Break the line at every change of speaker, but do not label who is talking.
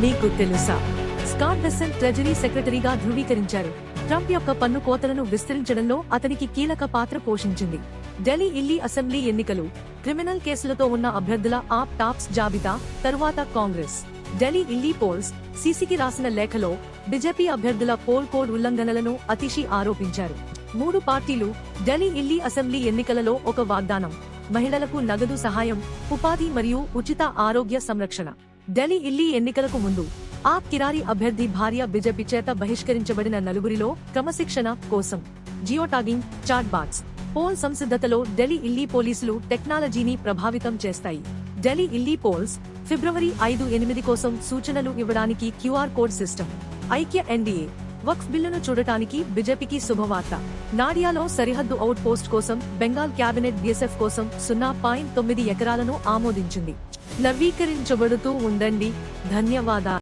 మీకు తెలుసా? Scott Besant treasury సెక్రటరీగా ధృవీకరించారు. ట్రంప్ యొక్క పన్ను కోతలను విస్తరించడంలో అతనికి కీలక పాత్ర పోషించింది. ఢిల్లీ ఇల్లీ అసెంబ్లీ ఎన్నికలు, క్రిమినల్ కేసులతో ఉన్న అభ్యర్థుల ఆప్ టాప్స్ జాబితా, తరువాత కాంగ్రెస్. ఢిల్లీ ఇల్లీ పోల్స్ సీసీకి రాసిన లేఖలో బీజేపీ అభ్యర్థుల పోల్ కోడ్ ఉల్లంఘనలను అతిషి ఆరోపించారు. 3 పార్టీలు ఢిల్లీ ఇల్లీ అసెంబ్లీ ఎన్నికలలో ఒక వాగ్దానం: మహిళలకు నగదు సహాయం, ఉపాధి మరియు ఉచిత ఆరోగ్య సంరక్షణ. ఢిల్లీ ఇల్లీ ఎన్నికలకు ముందు ఆప్ కిరారి అభ్యర్థి భార్య బీజేపీ చేత బహిష్కరించబడిన నలుగురిలో క్రమశిక్షణ కోసం జియోటాగింగ్, chat bots. Pole సంసిద్ధతలో Delhi Illi పోలీసులు టెక్నాలజీని ప్రభావితం చేస్తాయి. ఢిల్లీ ఇల్లీ పోల్స్ ఫిబ్రవరి 5-8 కోసం సూచనలు ఇవ్వడానికి క్యూఆర్ కోడ్ సిస్టమ్. ఐక్య ఎన్డీఏ వక్ఫ్ బిల్లును చూడటానికి బీజేపీకి శుభవార్త. నాడియాలో సరిహద్దు అవుట్ పోస్ట్ కోసం బెంగాల్ క్యాబినెట్ బీఎస్ఎఫ్ కోసం 0.9 ఎకరాలను ఆమోదించింది. నవీకరించబడుతూ ఉండండి. ధన్యవాదాలు.